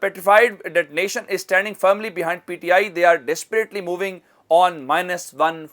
petrified that nation is standing firmly behind PTI. They are desperately moving on -1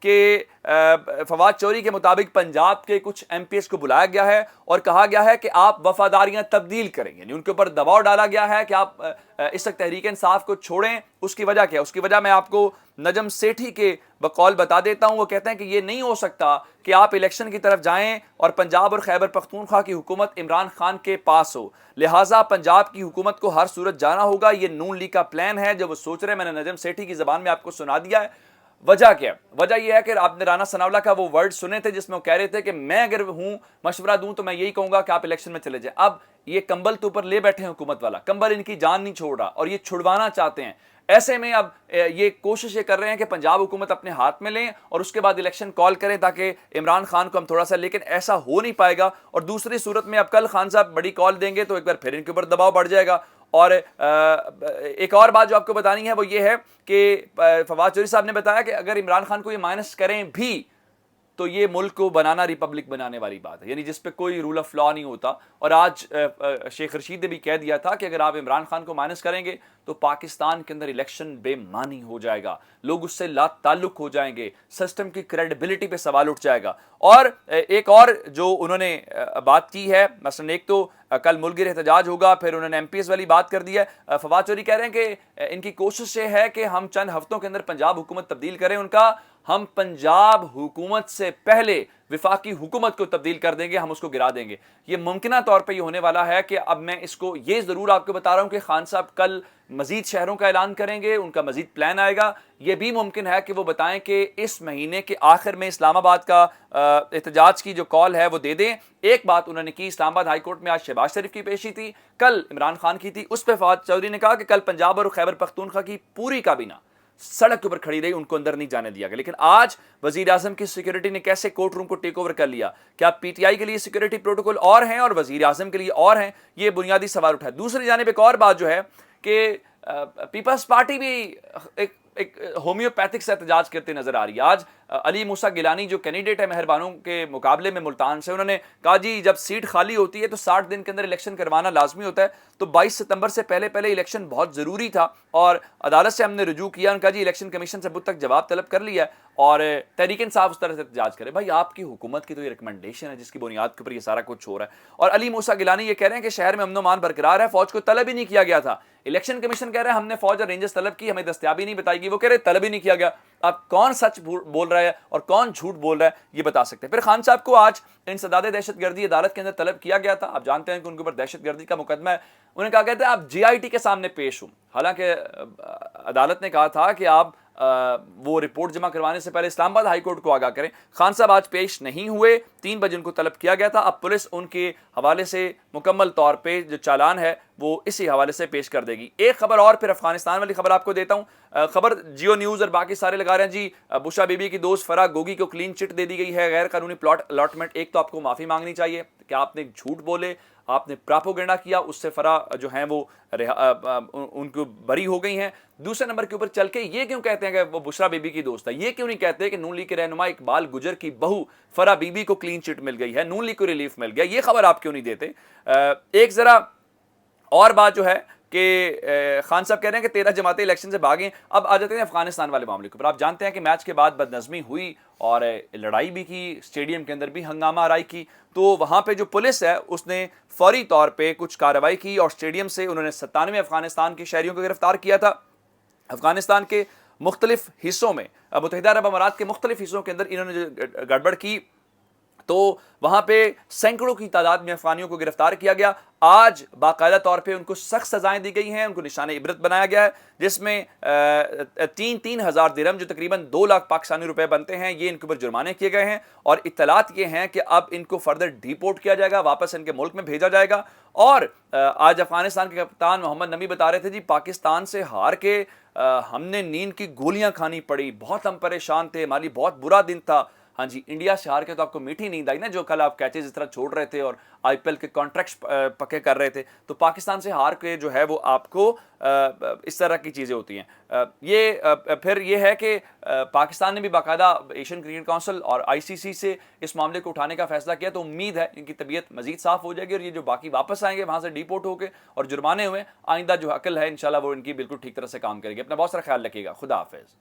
کہ فواد چودھری کے مطابق پنجاب کے کچھ ایم پی ایس کو بلایا گیا ہے اور کہا گیا ہے کہ آپ وفاداریاں تبدیل کریں، یعنی ان کے اوپر دباؤ ڈالا گیا ہے کہ آپ اس وقت تحریک انصاف کو چھوڑیں۔ اس کی وجہ کیا ہے؟ اس کی وجہ میں آپ کو نجم سیٹھی کے بقول بتا دیتا ہوں۔ وہ کہتے ہیں کہ یہ نہیں ہو سکتا کہ آپ الیکشن کی طرف جائیں اور پنجاب اور خیبر پختونخوا کی حکومت عمران خان کے پاس ہو، لہٰذا پنجاب کی حکومت کو ہر صورت جانا ہوگا۔ یہ نون لیگ کا پلان ہے جو وہ سوچ رہے ہیں، میں نے نجم سیٹھی کی زبان میں آپ کو سنا دیا ہے۔ وجہ کیا ہے؟ وجہ یہ ہے کہ آپ نے رانا ثناء اللہ کا وہ ورڈ سنے تھے جس میں وہ کہہ رہے تھے کہ میں اگر ہوں مشورہ دوں تو میں یہی کہوں گا کہ آپ الیکشن میں چلے جائیں۔ اب یہ کمبل تو اوپر لے بیٹھے ہیں حکومت والا، کمبل ان کی جان نہیں چھوڑ رہا اور یہ چھڑوانا چاہتے ہیں۔ ایسے میں اب یہ کوشش یہ کر رہے ہیں کہ پنجاب حکومت اپنے ہاتھ میں لیں اور اس کے بعد الیکشن کال کریں تاکہ عمران خان کو ہم تھوڑا سا، لیکن ایسا ہو نہیں پائے گا۔ اور دوسری صورت میں اب کل خان صاحب بڑی کال دیں گے تو ایک بار پھر ان کے اوپر دباؤ بڑھ جائے گا۔ اور ایک اور بات جو آپ کو بتانی ہے وہ یہ ہے کہ فواد چودھری صاحب نے بتایا کہ اگر عمران خان کو یہ مائنس کریں بھی تو یہ ملک کو بنانا ریپبلک بنانے والی بات ہے، یعنی جس پہ کوئی رول آف لا نہیں ہوتا۔ اور آج شیخ رشید نے بھی کہہ دیا تھا کہ اگر آپ عمران خان کو مائنس کریں گے تو پاکستان کے اندر الیکشن بے معنی ہو جائے گا، لوگ اس سے لا تعلق ہو جائیں گے، سسٹم کی کریڈیبلٹی پہ سوال اٹھ جائے گا۔ اور ایک اور جو انہوں نے بات کی ہے، مثلا ایک تو کل ملک گیر احتجاج ہوگا، پھر انہوں نے ایم پی ایس والی بات کر دی ہے۔ فواد چودھری کہہ رہے ہیں کہ ان کی کوشش یہ ہے کہ ہم چند ہفتوں کے اندر پنجاب حکومت تبدیل کریں۔ ان کا ہم پنجاب حکومت سے پہلے وفاقی حکومت کو تبدیل کر دیں گے، ہم اس کو گرا دیں گے۔ یہ ممکنہ طور پہ یہ ہونے والا ہے کہ اب میں اس کو یہ ضرور آپ کو بتا رہا ہوں کہ خان صاحب کل مزید شہروں کا اعلان کریں گے، ان کا مزید پلان آئے گا۔ یہ بھی ممکن ہے کہ وہ بتائیں کہ اس مہینے کے آخر میں اسلام آباد کا احتجاج کی جو کال ہے وہ دے دیں۔ ایک بات انہوں نے کی، اسلام آباد ہائی کورٹ میں آج شہباز شریف کی پیشی تھی، کل عمران خان کی تھی، اس پہ فواد چودھری نے کہا کہ کل پنجاب اور خیبر پختونخوا کی پوری کابینہ سڑک کے اوپر کھڑی رہی، ان کو اندر نہیں جانے دیا گیا۔ لیکن آج وزیر اعظم کی سیکورٹی نے کیسے کورٹ روم کو ٹیک اوور کر لیا، کیا پی ٹی آئی کے لیے سیکورٹی پروٹوکول اور ہیں اور وزیر اعظم کے لیے اور ہیں؟ یہ بنیادی سوال اٹھا ہے۔ دوسری جانب ایک اور بات جو ہے کہ پیپلز پارٹی بھی ایک ہومیوپیتھک سے احتجاج کرتے نظر آ رہی ہے۔ آج علی موسیٰ گیلانی جو کینڈیڈیٹ ہے مہربانوں کے مقابلے میں ملتان سے، انہوں نے کہا جی جب سیٹ خالی ہوتی ہے تو 60 دن کے اندر الیکشن کروانا لازمی ہوتا ہے، تو 22 ستمبر سے پہلے الیکشن بہت ضروری تھا اور عدالت سے ہم نے رجوع کیا۔ ان کا جی الیکشن کمیشن سے اب تک جواب طلب کر لیا ہے اور تحریک انصاف اس طرح سے احتجاج کرے۔ بھائی آپ کی حکومت کی تو یہ ریکمنڈیشن ہے جس کی بنیاد کے اوپر یہ سارا کچھ ہو رہا ہے۔ اور علی موسیٰ گیلانی یہ کہہ رہے ہیں کہ شہر میں امن و امان برقرار ہے، فوج کو طلب ہی نہیں کیا گیا تھا۔ الیکشن کمیشن کہہ رہے ہیں ہم نے فوج اور رینجرز طلب کی، ہمیں دستیابی نہیں بتائی گئی، وہ کہہ رہے طلب ہی نہیں کیا گیا۔ اب کون سچ بول رہا ہے اور کون جھوٹ بول رہا ہے یہ بتا سکتے ہیں۔ پھر خان صاحب کو آج انسداد دہشت گردی عدالت کے اندر طلب کیا گیا تھا۔ آپ جانتے ہیں کہ ان کے اوپر دہشت گردی کا مقدمہ ہے۔ انہیں کہا کہتے ہیں آپ جی آئی ٹی کے سامنے پیش ہوں، حالانکہ عدالت نے کہا تھا کہ آپ وہ رپورٹ جمع کروانے سے پہلے اسلام آباد ہائی کورٹ کو آگاہ کریں۔ خان صاحب آج پیش نہیں ہوئے، 3 بجے ان کو طلب کیا گیا تھا۔ اب پولیس ان کے حوالے سے مکمل طور پہ جو چالان ہے وہ اسی حوالے سے پیش کر دے گی۔ ایک خبر اور پھر افغانستان والی خبر آپ کو دیتا ہوں۔ خبر جیو نیوز اور باقی سارے لگا رہے ہیں جی بشرا بی بی کی دوست فرح گوگی کو کلین چٹ دے دی گئی ہے، غیر قانونی پلاٹ الاٹمنٹ۔ ایک تو آپ کو معافی مانگنی چاہیے کہ آپ نے جھوٹ بولے، آپ نے پراپوگنڈا کیا، اس سے فرح جو ہیں وہ ان کو بری ہو گئی ہیں۔ دوسرے نمبر کے اوپر چل کے یہ کیوں کہتے ہیں کہ وہ بشرا بی بی کی دوست ہے؟ یہ کیوں نہیں کہتے کہ نون لیگ کے رہنما اقبال گجر کی بہو فرح بی بی کو کلین چٹ مل گئی ہے، نون لیگ کو ریلیف مل گیا؟ یہ خبر آپ کیوں نہیں دیتے؟ ایک ذرا اور بات جو ہے کہ خان صاحب کہہ رہے ہیں کہ 13 جماعتیں الیکشن سے بھاگیں۔ اب آ جاتے ہیں افغانستان والے معاملے کے اوپر۔ آپ جانتے ہیں کہ میچ کے بعد بدنظمی ہوئی اور لڑائی بھی کی، اسٹیڈیم کے اندر بھی ہنگامہ آرائی کی، تو وہاں پہ جو پولیس ہے اس نے فوری طور پہ کچھ کارروائی کی اور اسٹیڈیم سے انہوں نے 97 افغانستان کے شہریوں کو گرفتار کیا تھا۔ افغانستان کے مختلف حصوں میں، متحدہ عرب امارات کے مختلف حصوں کے اندر انہوں نے جو گڑبڑ کی تو وہاں پہ سینکڑوں کی تعداد میں افغانیوں کو گرفتار کیا گیا۔ آج باقاعدہ طور پہ ان کو سخت سزائیں دی گئی ہیں، ان کو نشان عبرت بنایا گیا ہے، جس میں 3,000 درہم جو تقریباً 2 لاکھ پاکستانی روپے بنتے ہیں، یہ ان کے اوپر جرمانے کیے گئے ہیں۔ اور اطلاعات یہ ہیں کہ اب ان کو فردر ڈیپورٹ کیا جائے گا، واپس ان کے ملک میں بھیجا جائے گا۔ اور آج افغانستان کے کپتان محمد نبی بتا رہے تھے جی پاکستان سے ہار کے ہم نے نیند کی گولیاں کھانی پڑی، بہت ہم پریشان تھے، ہماری بہت برا دن تھا۔ ہاں جی، انڈیا سے ہار کے تو آپ کو میٹھی نیند آئی نا، جو کل آپ کیچز اس طرح چھوڑ رہے تھے اور آئی پی ایل کے کانٹریکٹس پکے کر رہے تھے، تو پاکستان سے ہار کے جو ہے وہ آپ کو اس طرح کی چیزیں ہوتی ہیں۔ یہ پھر یہ ہے کہ پاکستان نے بھی باقاعدہ ایشین کرکٹ کونسل اور آئی سی سی سے اس معاملے کو اٹھانے کا فیصلہ کیا، تو امید ہے ان کی طبیعت مزید صاف ہو جائے گی اور یہ جو باقی واپس آئیں گے وہاں سے ڈیپورٹ ہو کے اور جرمانے ہوئے، آئندہ جو عقل ہے انشاءاللہ وہ ان کی بالکل ٹھیک طرح سے کام کرے گی۔ اپنا بہت سارا خیال رکھیے گا، خدا حافظ۔